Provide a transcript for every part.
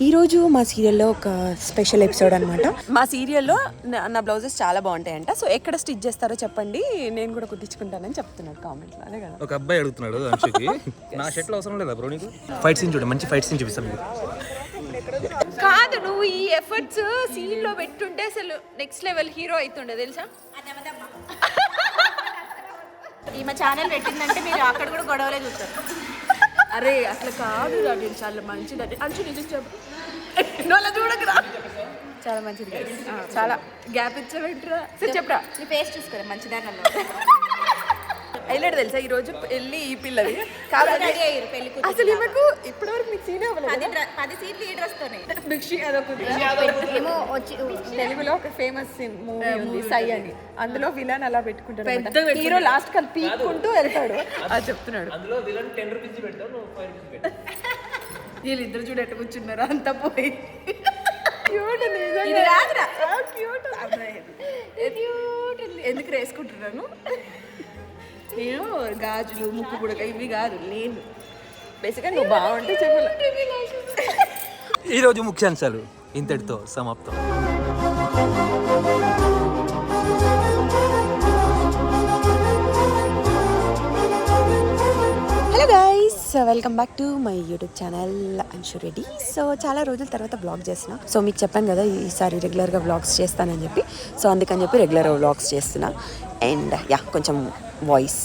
ఈరోజు మా సీరియల్లో ఒక స్పెషల్ ఎపిసోడ్ అనమాట. మా సీరియల్లో నా బ్లౌజెస్ చాలా బాగుంటాయంట. సో ఎక్కడ స్టిచ్ చేస్తారో చెప్పండి, నేను కూడా కుట్టించుకుంటానని చెప్తున్నాడు కామెంట్లో. అదే కదా ఒక అబ్బాయి అడుగుతున్నాడు అంశుకి, నా షర్ట్లో అవసరం లేదా బ్రో నీకు? ఫైట్ సీన్ చూడండి, మంచి ఫైట్ సీన్ చూపిస్తాను మీకు. కాదు, నువ్వు ఈ ఎఫర్ట్స్ సీన్ లో పెట్టుంటే అసలు నెక్స్ట్ లెవెల్ హీరో అవుతుండే తెలుసా. ఈమె ఛానల్ పెట్టిందంటే మీరు అక్కడ కూడా గొడవలే చూస్తారు. అరే అట్లా కాదు, అది చాలా మంచిది. అంచు నిజం చెప్పు, అలా చూడకురా. చాలా మంచిది, చాలా గ్యాప్ ఇచ్చబెట్టరా. సరే చెప్పరా, నీ ఫేస్ చూసుకోరా మంచిదాన్ని హైలైట్ తెలుసా ఈ రోజు వెళ్ళి ఈ పిల్లది కాదు అసలు ఈమెకు ఇప్పటివరకు మీకు సీన్ అవ్వలేదు. 10 సీట్లు ఈ డ్రెస్ తోనే భిక్షి అదొకటి ఏమో వచ్చి తెలుగులో ఒక ఫేమస్ మూవీ ఉంది సై అని, అందులో విలన్ అలా పెట్టుకుంటాడు, హీరో లాస్ట్ కల్ పీక్కుంటూ వెళ్తాడు. అది చెప్తున్నాడు. వీళ్ళిద్దరు చూడ ఎట్ట కూర్చున్నారు అంతా పోయి. ఎందుకు వేసుకుంటున్నాను నేను గాజులు ముక్కు పుడక ఇవి కాదు, నేను బేసిక్గా నువ్వు బాగుంటే చెప్పాలి. ఈరోజు ముఖ్యాంశాలు ఇంతటితో సమాప్తం. Hello guys, welcome back to my YouTube channel Anshu Reddy. So చాలా రోజుల తర్వాత బ్లాగ్ చేస్తున్నా. సో మీకు చెప్పాను కదా ఈసారి రెగ్యులర్గా బ్లాగ్స్ చేస్తానని చెప్పి, సో అందుకని చెప్పి రెగ్యులర్గా బ్లాగ్స్ చేస్తున్నా. అండ్ కొంచెం వాయిస్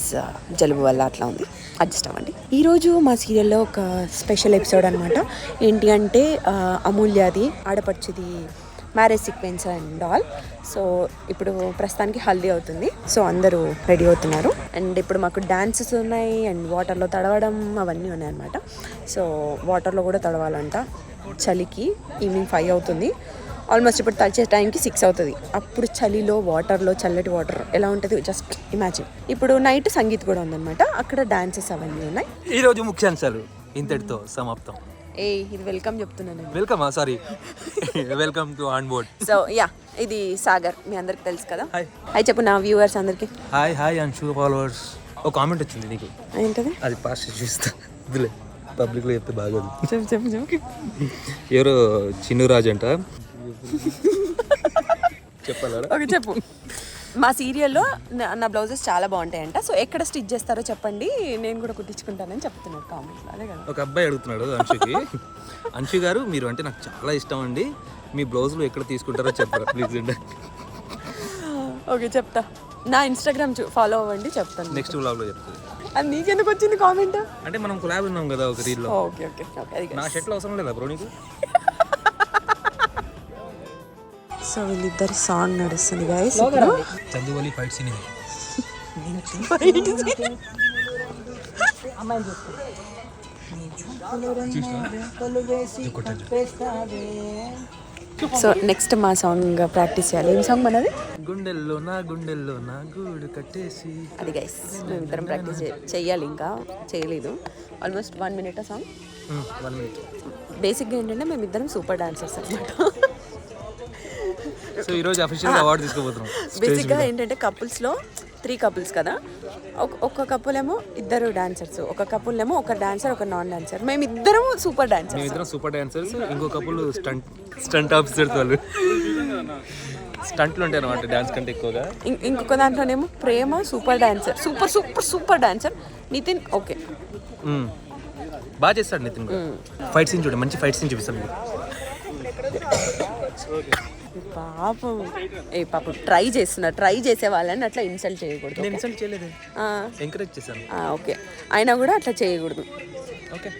జలుబు వల్ల అట్లా ఉంది, అడ్జస్ట్ అవ్వండి. ఈరోజు మా సీరియల్లో ఒక స్పెషల్ ఎపిసోడ్ అనమాట. ఏంటి అంటే అమూల్యది ఆడపడుచుది marriage sequence and all. So ఇప్పుడు ప్రస్తుతానికి హల్దీ అవుతుంది. సో అందరూ రెడీ అవుతున్నారు. అండ్ ఇప్పుడు మాకు డాన్సెస్ ఉన్నాయి అండ్ వాటర్లో తడవడం అవన్నీ ఉన్నాయి అనమాట. సో వాటర్లో కూడా తడవాలంట. చలికి ఈవినింగ్ 5 అవుతుంది. ఆల్మోస్ట్ ఇప్పుడు తడిచే టైంకి 6 అవుతుంది. అప్పుడు చలిలో వాటర్లో చల్లటి వాటర్ ఎలా ఉంటుంది జస్ట్ ఇమాజిన్. ఇప్పుడు నైట్ సంగీత్ కూడా ఉందన్నమాట, అక్కడ డాన్సెస్ అవన్నీ ఉన్నాయి. ఈరోజు ముఖ్యాంశాలు ఇంతటితో సమాప్తం. ఇది వెల్కమ్ చెప్తున్నాను. Welcome, sorry, welcome to on board. So ఇది సాగర్, మీ అందరికి తెలుసు కదా. హాయ్ హాయ్ చెప్పు నా వ్యూవర్స్ అందరికి. Hi hi Anshu followers. ఒక కామెంట్ వచ్చింది నీకు, ఏంటది? అది పాస్ చూస్తా, ఇదిలే పబ్లిక్లో చెప్తే బాగోదు. చెప్పు. ఎవరో చిన్ను రాజు అంట, చెప్పాలా? ఓకే చెప్పు. మా సీరియల్లో నా బ్లౌజెస్ చాలా బాగుంటాయంట. సో ఎక్కడ స్టిచ్ చేస్తారో చెప్పండి, నేను కూడా కుట్టించుకుంటానని చెప్తున్నాడు కామెంట్లో. అదే కదా ఒక అబ్బాయి అడుగుతున్నాడు అంశుకి, అంశు గారు మీరు అంటే నాకు చాలా ఇష్టం అండి, మీ బ్లౌజులు ఎక్కడ తీసుకుంటారో చెప్పరా ప్లీజ్ అండి. ఓకే చెప్తా, నా ఇన్స్టాగ్రామ్ ఫాలో అవ్వండి, చెప్తాను. నెక్స్ట్ వ్లాగ్లో చెప్తుంది. అది నీకెందుకు వచ్చింది కామెంట్? అంటే మనం కొలాబ్ ఉన్నాం కదా ఒక రీల్లో. Okay okay okay. నా షర్ట్లో అవసరం లేదా బ్రో నీకు? సో వీళ్ళిద్దరి సాంగ్ నడుస్తుంది గైస్. చందువలి ఫైట్ సీన్ ఇది. సో నెక్స్ట్ మా సాంగ్ ప్రాక్టీస్ చేయాలి. ఏం సాంగ్ మనది? గుండెల్లో నా గూడు కట్టేసి. అది గైస్ మేమిద్దరం ప్రాక్టీస్ చెయ్యాలి, ఇంకా చేయలేదు. Almost 1 minute song. 1 minute. బేసిక్గా ఏంటంటే మేమిద్దరం సూపర్ డాన్సర్స్ అనమాట. సో ఈరోజు అఫీషియల్గా అవార్డు తీసుకోబోతున్నాం. బేసిక్గా ఏంటంటే కపుల్స్లో 3 couples కదా, ఒక కపుల్ ఏమో 2 డాన్సర్స్, ఒక కపుల్ ఏమో ఒక డాన్సర్ ఒక నాన్ డాన్సర్. మేమిద్దరం సూపర్ డాన్సర్స్. మేమిద్దరం సూపర్ డాన్సర్స్, ఇంకో కపుల్ స్టంట్ ఆఫీసర్స్. వాళ్ళు స్టంట్లు ఉంటాయి అనమాట డాన్స్ కంటే ఎక్కువగా. ఇంకొక దాంట్లోనేమో ప్రేమ super dancer, super super super dancer. Nitin okay బాగా చేస్తాడు నితిన్. ఫైట్ సీన్ చూడండి, మంచి ఫైట్ సీన్ చూపిస్తాను మీకు. పాపం ట్రై చేసే వాళ్ళని అట్లా ఇన్సల్ట్ చేయకూడదు. నేను ఇన్సల్ట్ చేయలేదు, ఎంకరేజ్ చేశాను. ఓకే, అయినా కూడా అట్లా చేయకూడదు. ఓకే,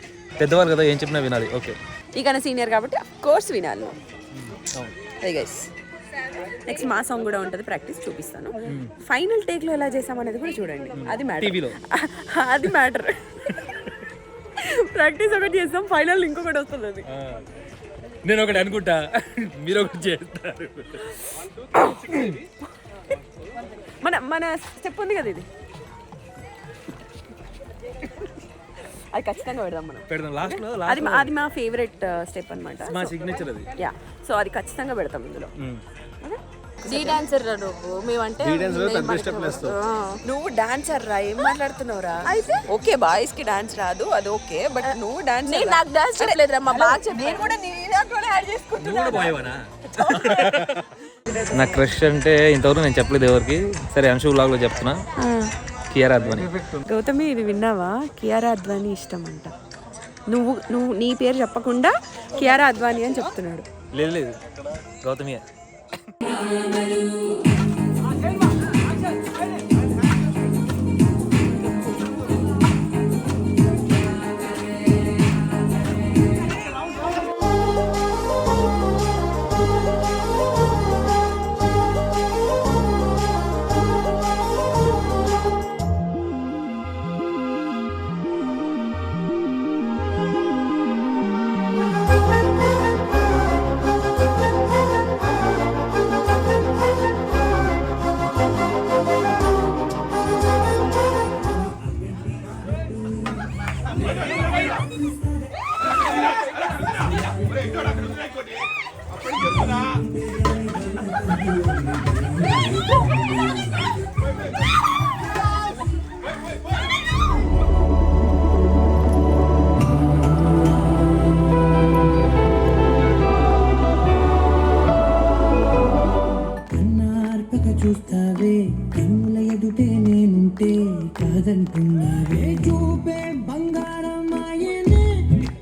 పెద్దవాళ్ళు కదా, ఏం చెప్పినా వినాలి. ఓకే, ఇక సీనియర్ కాబట్టి అఫ్ కోర్స్ వినాలి. అదే గైస్, నెక్స్ట్ మా సాంగ్ కూడా ఉంటుంది, ప్రాక్టీస్ చూపిస్తాను. ఫైనల్ టేక్లో ఎలా చేసామనేది కూడా చూడండి, అది మ్యాటర్. అది మ్యాటర్. ప్రాక్టీస్ ఒకటి చేస్తాం, ఫైనల్ ఇంకొకటి వస్తుంది. అది నేను ఒకటి అనుకుంటా, మీరు ఒకటి చేస్తారు. మన స్టెప్ ఉంది కదా, ఇది అది ఖచ్చితంగా పెడదాం లాస్ట్ లో. అది మా ఫేవరెట్ స్టెప్ అనమాట, మా సిగ్నేచర్ అది. సో అది ఖచ్చితంగా పెడతాం ఇందులో. డీ డాన్సర్ రా నువ్వు, మేమంటే నువ్వు డాన్సర్ రా, ఏం మాట్లాడుతున్నావురా? అయితే ఓకే, బాయ్స్ కి డాన్స్ రాదు అది ఓకే, బట్ నువ్వు డాన్స్ నాకు డాన్స్ చెప్పలేదురా, మా బాగా చెప్పి నేను కూడా నీ దాంట్లోనే యాడ్ చేసుకుంటున్నా. నా క్రష్ అంటే ఇంతవరకు నేను చెప్పలేదు ఎవరికి. సరే అంశు వ్లాగ్ లో చెప్తున్నా, కియారా అద్వానీ. గౌతమి ఇది విన్నావా? కియారా అద్వానీ ఇష్టం అంట. నువ్వు నువ్వు నీ పేరు చెప్పకుండా కియారా అద్వానీ అని చెప్తున్నాడు. లేదు గౌతమియే. చూస్తావే కన్నుల ఎదుటే నేనుంటే కాదంటున్నావే చూపే బంగారం మాయనే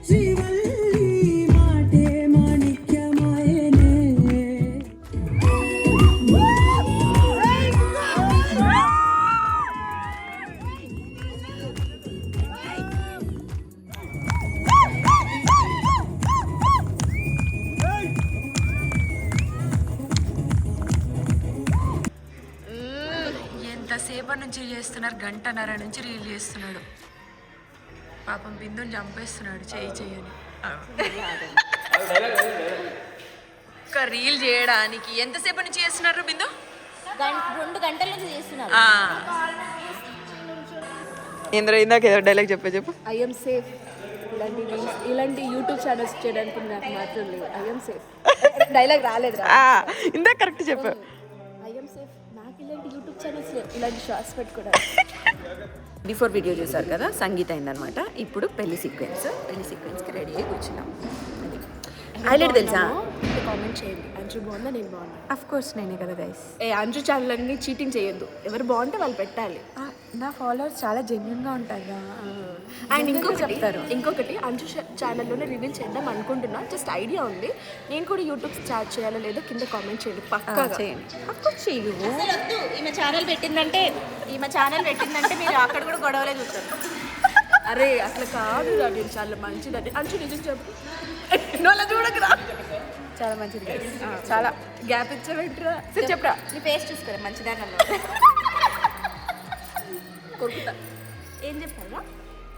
శ్రీవల్లి మాటే మాణిక్యమాయనే. ఎంతసేపటి నుంచి చేస్తున్నారు, గంటన్నర నుంచి రీల్ చేస్తున్నాడు. పాపం బిందుని చంపేస్తున్నాడు చెయ్యి చెయ్యని. ఒక రీల్ చేయడానికి ఎంతసేపటి నుంచి చేస్తున్నారు బిందు? 2 గంటల నుంచి చేస్తున్నారు. ఇంద్ర ఇందాక ఏదో డైలాగ్ చెప్పు. I'm safe. ఇలాంటి యూట్యూబ్ ఛానల్స్ చేయడానికి నాకు మాత్రం లేదు. ఐఎమ్ సేఫ్ డైలాగ్ రాలేదురా, ఇందాక కరెక్ట్ చెప్పు. I'm safe. నాకు ఇలాంటి యూట్యూబ్ ఛానల్స్ ఇలాంటి షార్ట్స్ పెట్టుకోవడానికి. బిఫోర్ వీడియో చూసారు కదా, సంగీత అయిందనమాట. ఇప్పుడు పెళ్లి సీక్వెన్స్కి రెడీ అయ్యి కూర్చున్నాం. అది హైలైట్ తెలుసా? కామెంట్ చేయండి, అంజు బాగుందా నేను బాగున్నా. అఫ్ కోర్స్ నేనే కదా గైస్. అంజు ఛానల్ అన్ని చీటింగ్ చేయొద్దు, ఎవరు బాగుంటే వాళ్ళు పెట్టాలి. నా ఫాలోవర్స్ చాలా జెన్యున్గా ఉంటారు. అండ్ ఇంకొకటి అంజు ఛానల్లోనే రివీల్ చేద్దాం అనుకుంటున్నా. జస్ట్ ఐడియా ఉంది. నేను కూడా యూట్యూబ్ స్టార్ట్ చేయాలో లేదో కింద కామెంట్ చేయండి, పక్కా చేయండి. అసలు వద్దు, ఈమె ఛానల్ పెట్టిందంటే మీరు అక్కడ కూడా గొడవలే చూస్తారు. అరే అట్లా కాదు రా, నేను చాలా మంచిది. అంజు నిజం చెప్పు, అలా చూడకురా. చాలా మంచిది, చాలా గ్యాప్ ఇచ్చావేంట్రా? చెప్పరా, నీ ఫేస్ చూసుకోరా మంచిదాకా కొరుకుతా. ఏం చెప్పాలా?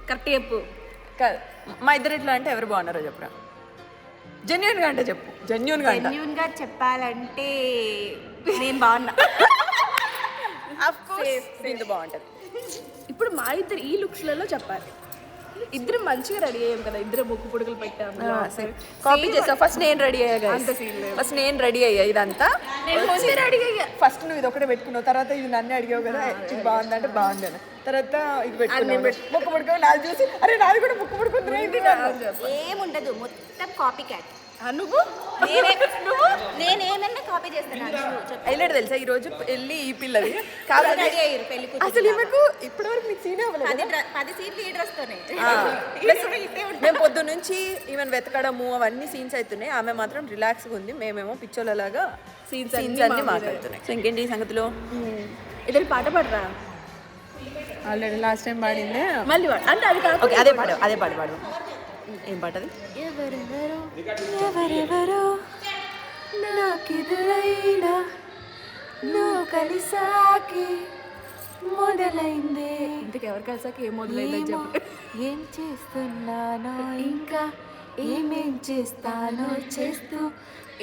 కరెక్ట్ చెప్పు. కాదు, మా ఇద్దరు ఎట్లా అంటే ఎవరు బాగున్నారో చెప్పరా. జెన్యున్గా అంటే చెప్పు. జెన్యూన్గా చెప్పాలంటే నేను బాగున్నా. బిందు బాగుంటుంది. ఇప్పుడు మా ఇద్దరు ఈ లుక్స్లలో చెప్పాలి. ఇద్దరు మంచిగా రెడీ అయ్యాం కదా, ఇద్దరు ముక్కు పొడుగులు పెట్టాము. కాపీ చేసా. ఫస్ట్ నేను రెడీ అయ్యా. అంత scene లేదు. ఫస్ట్ నేను రెడీ అయ్యా. ఇదంతా రెడీ అయ్యా. ఫస్ట్ నువ్వు ఇది ఒకటే పెట్టుకున్నావు, తర్వాత ఇది నన్ను అడిగావు కదా ఇది బాగుందంటే బాగుందని, తర్వాత ఇది పెట్టుకున్నావు ముక్కు పడుకో. నాది చూసి అరే నాది కూడా ముక్కు పడుకుంటున్నా. ఇది ఏముండదు, మొత్తం కాపీ క్యాట్. నువ్వు నేనేమన్నా కాపీ చేస్తాను. హైలైట్ తెలుసా ఈ రోజు వెళ్ళి ఈ పిల్లది రెడీ అయ్యారు పెళ్లి అసలు ఈమెకు ఇప్పటివరకు మీకు సీన్ అవ్వలేదు. 10 సీట్లు ఈ డ్రెస్తోనే. మేము పొద్దు నుంచి ఈమెను వెతకడము అవన్నీ సీన్స్ అవుతున్నాయి. ఆమె మాత్రం రిలాక్స్గా ఉంది. మేమేమో పిచ్చోళ్ళలాగా సీన్స్ అన్ని మాట్లాడుతున్నాయి. సో ఇంకేంటి ఈ సంగతిలో? ఇద్దరు పాట పాడరా. ఆల్రెడీ లాస్ట్ టైం పాడిందే, మళ్ళీ పాడు. అంటే అది కాదు, ఓకే అదే పాడు. ఏం పాట అది? ఎవరెవరో నాకెదురైనా నువ్వు కలిసాకి మొదలైందే. ఇంతకు ఎవరు కలిసాక ఏం మొదలైందని చెప్పు. ఏం చేస్తున్నానో ఇంకా ఏమేం చేస్తానో చేస్తూ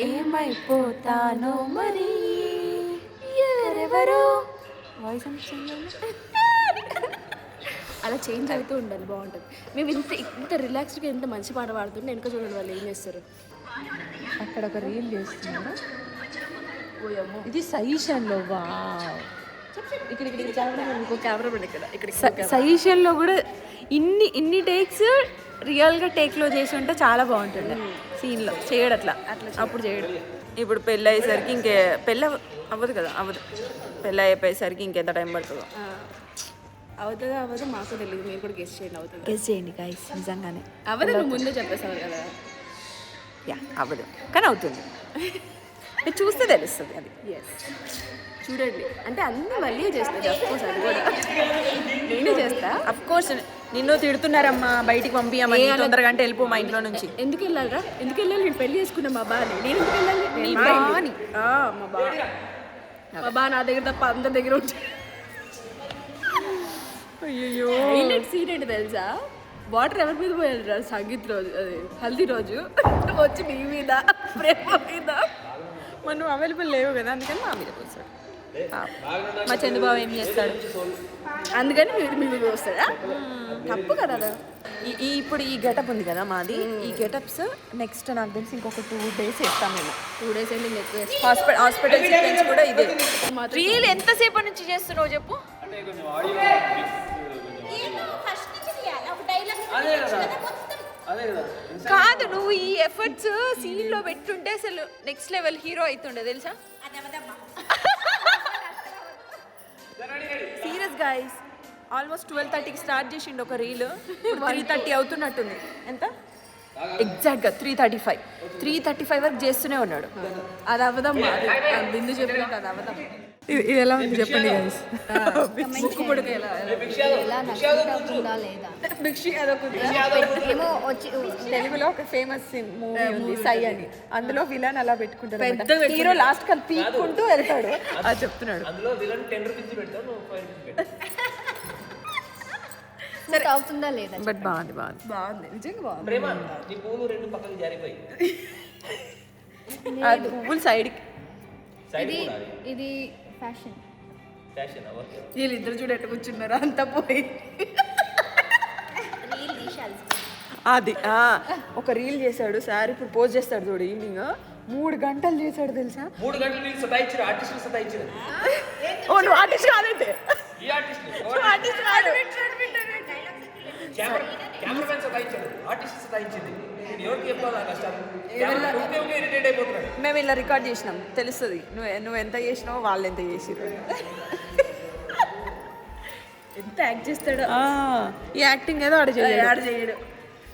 ఏమైపోతానో మరి. ఎవరెవరో వాయిస్ అలా చేంజ్ అవుతూ ఉండాలి, బాగుంటుంది. మేము ఇంత రిలాక్స్డ్గా ఎంత మంచి పాట పాడుతుంటే వెనక చూడండి వాళ్ళు ఏం చేస్తారు. అక్కడ ఒక రీల్ చేస్తున్నారు. పోయాము ఇది సజెషన్లో వా ఇక్కడ ఇంకో కెమెరా పెట్టి ఇక్కడ సజెషన్లో కూడా ఇన్ని టేక్స్ రియల్గా టేక్లో చేసి ఉంటే చాలా బాగుంటుండే సీన్లో చేయడు అట్లా అప్పుడు చేయడు. ఇప్పుడు పెళ్ళి అయ్యేసరికి పెళ్ళి అవ్వదు కదా, అవ్వదు. పెళ్ళి అయిపోయేసరికి ఇంకెంత టైం పడుతుందో. అవుతుందో మాకు తెలియదు, మీరు కూడా గెస్ట్ చేయండి. అవుతుంది గెస్ చేయండి గైస్, నిజంగానే అవ్వదు, నువ్వు ముందే చెప్పేసావు కదా. యా అవ్వదు కానీ అవుతుంది. మీరు చూస్తే తెలుస్తుంది అది. చూడండి అంటే అన్నీ మళ్ళీ చేస్తుంది. అఫ్కోర్స్ అది కూడా నేనే చేస్తా. అఫ్కోర్స్ నిన్ను తిడుతున్నారమ్మా, బయటికి పంపించమని, తొందరగా అంటే వెళ్ళిపో మా ఇంట్లో నుంచి. ఎందుకు వెళ్ళాలిరా, ఎందుకు వెళ్ళాలి? నేను పెళ్లి చేసుకున్నా మా బాని, నేను ఎందుకు వెళ్ళాలి? నీ బాని. మా బా నా దగ్గర తప్ప అందరి దగ్గర ఉంటాయి. అయ్యో హైలైట్ సీన్ ఏంటి తెలుసా? వాటర్ ఎవరి మీద పోయాలి? సంగీత్ రోజు, అది హల్దీ రోజు వచ్చి నీ మీద ప్రేమ మీద. మరి నువ్వు అవైలబుల్ లేవు కదా, అందుకని మా మీద కూర్చోడు. మా చంద్రబాబు ఏం చేస్తాడు, అందుకని మీరు మీ మీద వస్తాడా? తప్పు కదా అది. ఇప్పుడు ఈ గెటప్ ఉంది కదా మాది, ఈ గెటప్స్ నెక్స్ట్ నాకు తెలిసి ఇంకొక 2 days వేస్తాం మేము. 2 days ఏంటి ఎక్కువ హాస్పిటల్ సీక్వెన్స్ కూడా ఇదే. రీల్ ఎంతసేపు నుంచి చేస్తున్నావు చెప్పు? ఫస్ట్ నుంచి తీయాలి ఒక డైలాగ్ కాదు, నువ్వు ఈ ఎఫర్ట్స్ సీన్ లో పెట్టుంటే అసలు నెక్స్ట్ లెవెల్ హీరో అవుతుండే తెలుసా. సీరియస్ గైస్, ఆల్మోస్ట్ 12:30కి స్టార్ట్ చేసిండు ఒక రీల్, 3:30 అవుతున్నట్టుంది. ఎంత ఎగ్జాక్ట్గా 3:35 వరకు చేస్తూనే ఉన్నాడు. అది అవ్వదమ్మా, అది బిందు చెప్పినట్టు అది అవ్వదమ్మా. ఇది ఎలా ఉంది చెప్పండి గైస్. ముక్కు పుడక ఎలా భిక్షి ఏమో వచ్చి తెలుగులో ఒక ఫేమస్ మూవీ ఉంది సై అని, అందులో విలన్ అలా పెట్టుకుంటాడు, పెద్దగా హీరో లాస్ట్ కల్ పీక్కుంటూ వెళ్తాడు. అది చెప్తున్నాడు. అందులో విలన్ 10 రూపీస్ పెడతావు, నువ్వు 5 రూపీస్ పెట్టావు. సరే అవుతుందా లేదా? బట్ బాగుంది బాగుంది, నిజంగా బాగుంది. ప్రేమ నీ పూలు 2 పక్కకి జారిపోయి అది పువ్వులు సైడ్కి. ఇది ఫ్యాషన్. వీళ్ళిద్దరు చూడ ఎట్ట కూర్చున్నారు అంతా పోయి. రీల్ తీశాలి. అది ఒక రీల్ చేశాడు సార్, ఇప్పుడు పోస్ట్ చేస్తాడు చూడు ఈవినింగ్, 3 గంటలు చేశాడు తెలుసా. 3 గంటలు నీళ్ళు సతాయించారు, ఆర్టిస్టులు సతాయించారు. ఓ నువ్వు ఆర్టిస్ట్ కాదంటే, ఈ ఆర్టిస్టులు ఆర్టిస్ట్ కాదు. కెమెరామెన్ సతాయించాడు, ఆర్టిస్ట్ సతాయించింది. నేను ఎవరికి చెప్పాలి ఆ కష్టాలు? ఇరిటేట్ అయిపోతున్నాడు. మేము ఇలా రికార్డ్ చేసినాం, తెలుస్తుంది నువ్వు ఎంత చేసినావో వాళ్ళు ఎంత చేసిరు. ఎంత యాక్ట్ చేస్తాడో. ఈ యాక్టింగ్ ఏదో ఆడ యాడ్ చేయడు,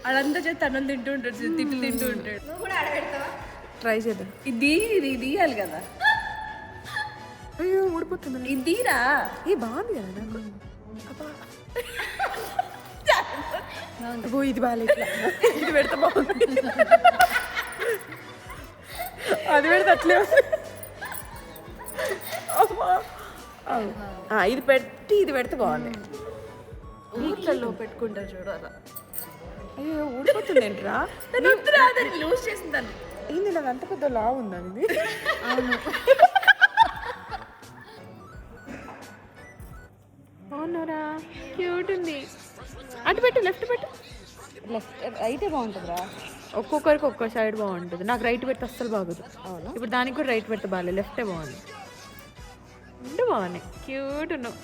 అదంతా చేస్తే అన్నం తింటూ ఉంటాడు, తిట్లు తింటూ ఉంటాడు. నువ్వు కూడా ఆడబెడతావా? ట్రై చేద్దాం. ఇది తీయాలి కదా. అయ్యో ఊడిపోతుంది. ఇది తీరా. బాగుంది కదా నాకు. అబ్బో ఇది బాగాలేదు, ఇది పెడితే బాగుంది, అది పెడితే అట్లే ఇది పెట్టి ఇది పెడితే బాగుంది. ఊర్లలో పెట్టుకుంటారు చూడు అలా. అయ్యో ఊడిపోతుంది ఏంట్రా, లూజ్ చేసిందాన్ని. ఏంది నాకు అంత పెద్ద లా ఉందా ఇది? అవునరా క్యూట్ ఉంది. అటు పెట్టు, లెఫ్ట్ పెట్టు. లెఫ్ట్ రైటే బాగుంటుందిరా, ఒక్కొక్కరికి ఒక్కో సైడ్ బాగుంటుంది. నాకు రైట్ పెడితే అస్సలు బాగోదు. ఇప్పుడు దానికి కూడా రైట్ పెడితే బాగాలేదు, లెఫ్టే బాగుంది. రెండు బాగున్నాయి, క్యూట్ ఉన్నావు.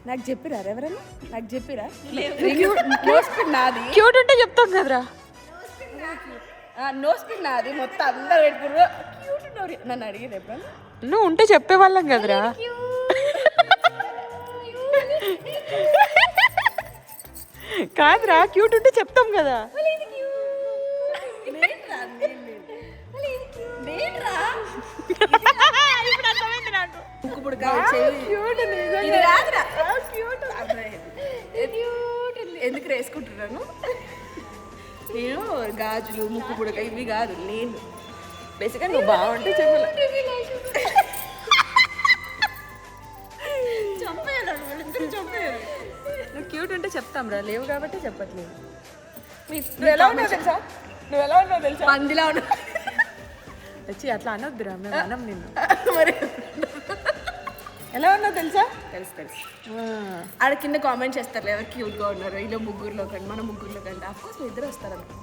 నాకు చెప్పిరా ఎవరైనా? నాకు చెప్పిరా? నాది క్యూట్ ఉంటే చెప్తాం కదరా. నో స్పిన్ నాది, మొత్తం అందరు పెట్టుకుర్రు క్యూట్ ఉన్నారు. నన్ను అడిగేది ఎప్పుడన్నా? నువ్వు ఉంటే చెప్పేవాళ్ళం కదరా. కాదురా, క్యూట్ ఉంటే చెప్తాం కదా. ముక్కు పుడక ఇది రాదురా. ఎందుకు వేసుకుంటున్నాను నేను? గాజులు, ముక్కు పుడక ఇవి కాదు, నేను బేసిక్గా నువ్వు బాగుంటే చెప్పాలి. నువ్వు క్యూట్ ఉంటే చెప్తాం రా, లేవు కాబట్టి చెప్పట్లేదు. నువ్వు ఎలా ఉన్నావు తెలుసా? పందిలా ఉన్నా వచ్చి అట్లా అనొద్దురా, మేము అనం నిన్ను. మరి ఎలా ఉన్నావు తెలుసా? తెలుసు. ఆడ కింద కామెంట్ చేస్తారు ఎవరు క్యూట్గా ఉన్నారు, ఇలా ముగ్గురులో కంటే, మన ముగ్గురులో కంటే. అఫ్కోర్స్ మీ ఇద్దరు వస్తారు అనుకో.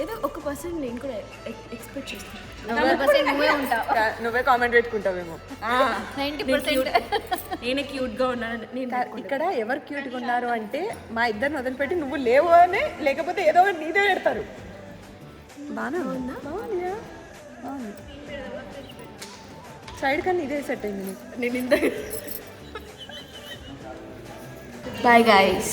ఏదో 1% నేను కూడా ఎక్స్పెక్ట్ చేస్తాను. నువ్వే ఉంటావు. నువ్వే కామెంట్ పెట్టుకుంటావేమో. 90% నేనే క్యూట్గా ఉన్నాను నేను ఇక్కడ ఎవరు క్యూట్గా ఉన్నారు అంటే మా ఇద్దరిని వదిలిపెట్టి నువ్వు లేవు అని, లేకపోతే ఏదో ఒకటి నీదే పెడతారు. బాగానే ఉందా? బాగుంది. సైడ్ కన్నా ఇదే సెట్ అయింది నీకు. నేను ఇంత. Bye guys.